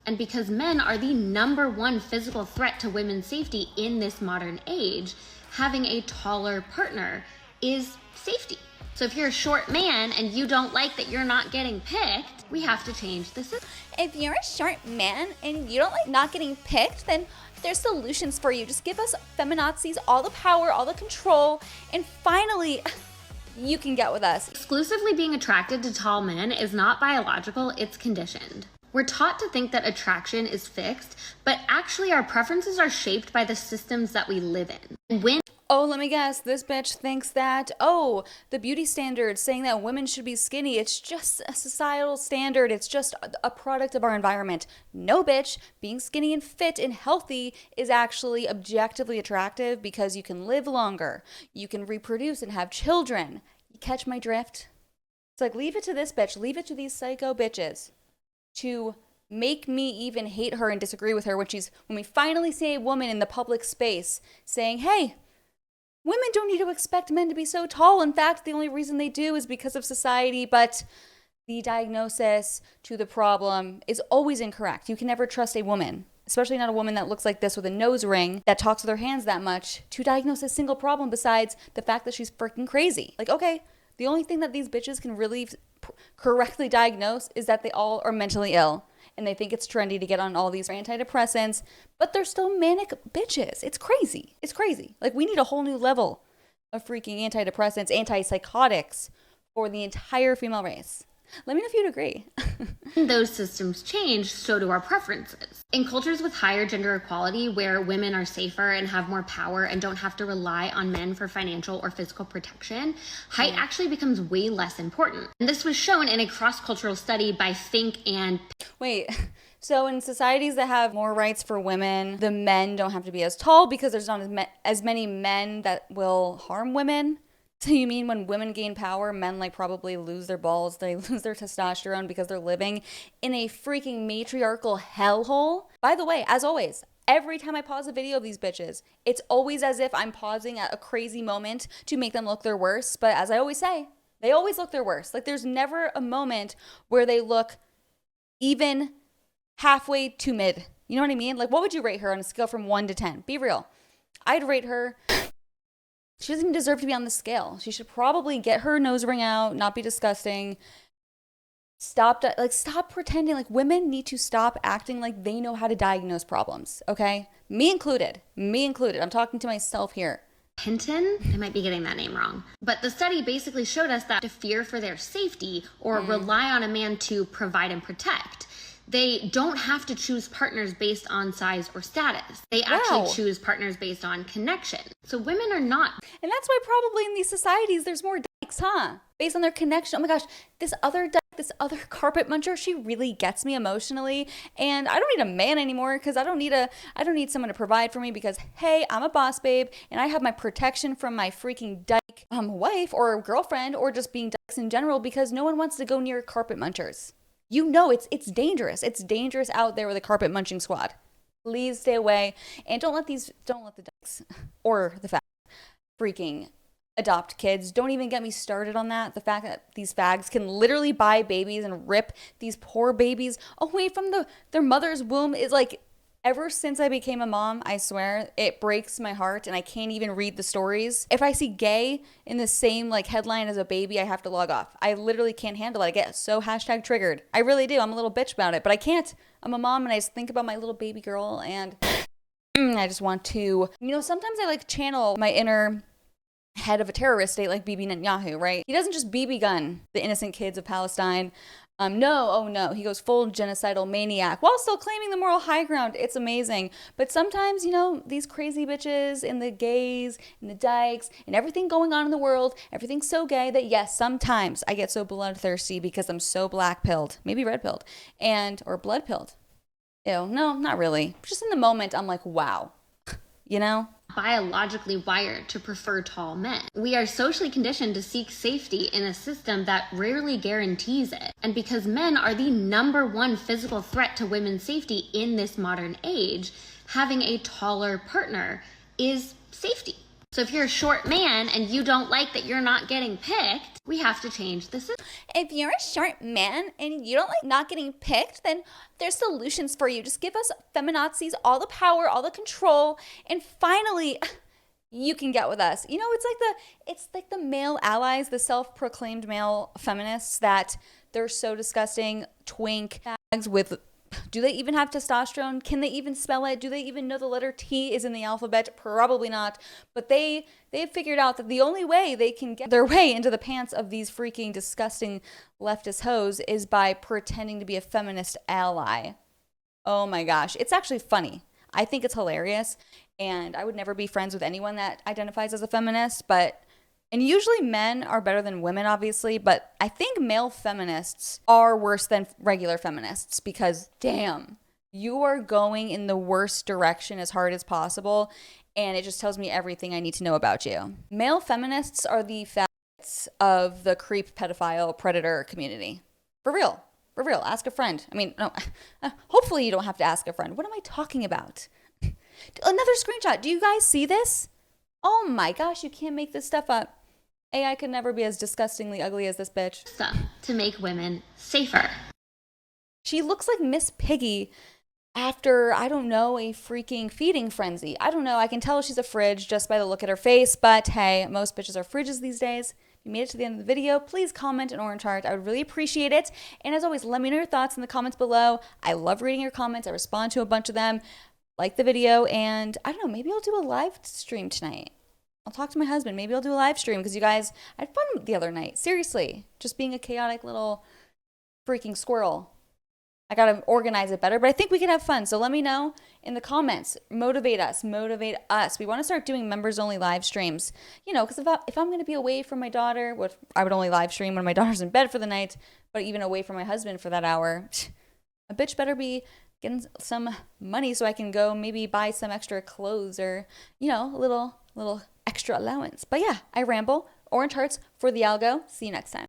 And because men are the #1 physical threat to women's safety in this modern age, having a taller partner is safety. So if you're a short man and you don't like that you're not getting picked, we have to change the system. If you're a short man and you don't like not getting picked, then there's solutions for you. Just give us feminazis all the power, all the control, and finally, you can get with us. Exclusively being attracted to tall men is not biological, it's conditioned. We're taught to think that attraction is fixed, but actually our preferences are shaped by the systems that we live in. And when Oh, let me guess, this bitch thinks that, oh, the beauty standard saying that women should be skinny, it's just a societal standard, it's just a product of our environment. No, bitch, being skinny and fit and healthy is actually objectively attractive because you can live longer, you can reproduce and have children. You catch my drift? It's like, leave it to this bitch, leave it to these psycho bitches to make me even hate her and disagree with her when we finally see a woman in the public space saying, hey, women don't need to expect men to be so tall. In fact, the only reason they do is because of society, but the diagnosis to the problem is always incorrect. You can never trust a woman, especially not a woman that looks like this with a nose ring, that talks with her hands that much, to diagnose a single problem besides the fact that she's freaking crazy. Like, okay, the only thing that these bitches can really correctly diagnose is that they all are mentally ill. And they think it's trendy to get on all these antidepressants, but they're still manic bitches. It's crazy. It's crazy. Like, we need a whole new level of freaking antidepressants, antipsychotics for the entire female race. Let me know if you'd agree. Those systems change, so do our preferences. In cultures with higher gender equality, where women are safer and have more power and don't have to rely on men for financial or physical protection, height actually becomes way less important. And this was shown in a cross-cultural study by Fink and... Wait, so in societies that have more rights for women, the men don't have to be as tall because there's not as many men that will harm women? So you mean when women gain power, men like probably lose their balls, they lose their testosterone because they're living in a freaking matriarchal hellhole? By the way, as always, every time I pause a video of these bitches, it's always as if I'm pausing at a crazy moment to make them look their worst. But as I always say, they always look their worst. Like, there's never a moment where they look even halfway to mid. You know what I mean? Like, what would you rate her on a scale from 1 to 10? Be real. I'd rate her... She doesn't even deserve to be on the scale. She should probably get her nose ring out, not be disgusting. Stop pretending. Like, women need to stop acting like they know how to diagnose problems, okay? Me included. I'm talking to myself here. Hinton? I might be getting that name wrong. But the study basically showed us that to fear for their safety or rely on a man to provide and protect, they don't have to choose partners based on size or status. They actually choose partners based on connection. So women are not. And that's why probably in these societies there's more dykes, huh? Based on their connection. Oh my gosh, this other dyke, this other carpet muncher, she really gets me emotionally. And I don't need a man anymore because I don't need someone to provide for me because, hey, I'm a boss babe and I have my protection from my freaking dyke wife or girlfriend or just being dykes in general because no one wants to go near carpet munchers. You know it's dangerous. It's dangerous out there with a carpet munching squad. Please stay away and don't let the dykes or the fact freaking adopt kids. Don't even get me started on that. The fact that these fags can literally buy babies and rip these poor babies away from their mother's womb is like, ever since I became a mom, I swear, it breaks my heart and I can't even read the stories. If I see gay in the same like headline as a baby, I have to log off. I literally can't handle it. I get so #triggered. I really do. I'm a little bitch about it, but I can't. I'm a mom and I just think about my little baby girl and I just want to, sometimes I like channel my inner head of a terrorist state like Bibi Netanyahu, right? He doesn't just BB gun the innocent kids of Palestine. No, he goes full genocidal maniac while still claiming the moral high ground. It's amazing. But sometimes, these crazy bitches and the gays and the dykes and everything going on in the world, everything's so gay that yes, sometimes I get so bloodthirsty because I'm so black-pilled, maybe red-pilled, or blood-pilled. Ew, no, not really. Just in the moment, I'm like, wow, biologically wired to prefer tall men. We are socially conditioned to seek safety in a system that rarely guarantees it. And because men are the #1 physical threat to women's safety in this modern age, having a taller partner is safety. So if you're a short man and you don't like that you're not getting picked, we have to change the system. If you're a short man and you don't like not getting picked, then there's solutions for you. Just give us feminazis all the power, all the control, and finally you can get with us. You know, it's like the male allies, the self-proclaimed male feminists that they're so disgusting, twink tags with, do they even have testosterone? Can they even spell it? Do they even know the letter T is in the alphabet? Probably not. But they've figured out that the only way they can get their way into the pants of these freaking disgusting leftist hoes is by pretending to be a feminist ally. Oh my gosh. It's actually funny. I think it's hilarious. And I would never be friends with anyone that identifies as a feminist. And usually men are better than women, obviously, but I think male feminists are worse than regular feminists because, damn, you are going in the worst direction as hard as possible, and it just tells me everything I need to know about you. Male feminists are the faggots of the creep, pedophile, predator community. For real. For real. Ask a friend. I mean, no, hopefully you don't have to ask a friend. What am I talking about? Another screenshot. Do you guys see this? Oh my gosh, you can't make this stuff up. AI could never be as disgustingly ugly as this bitch. Stuff to make women safer. She looks like Miss Piggy after, I don't know, a freaking feeding frenzy. I don't know. I can tell she's a fridge just by the look at her face, but hey, most bitches are fridges these days. If you made it to the end of the video, please comment an orange heart. I would really appreciate it. And as always, let me know your thoughts in the comments below. I love reading your comments. I respond to a bunch of them. Like the video, and I don't know, maybe I'll do a live stream tonight. I'll talk to my husband. Maybe I'll do a live stream because you guys, I had fun the other night. Seriously, just being a chaotic little freaking squirrel. I got to organize it better, but I think we can have fun. So let me know in the comments. Motivate us. Motivate us. We want to start doing members-only live streams. You know, because if I'm going to be away from my daughter, what I would only live stream when my daughter's in bed for the night, but even away from my husband for that hour, a bitch better be getting some money so I can go maybe buy some extra clothes or, you know, a little extra allowance. But yeah, I ramble. Orange hearts for the algo. See you next time.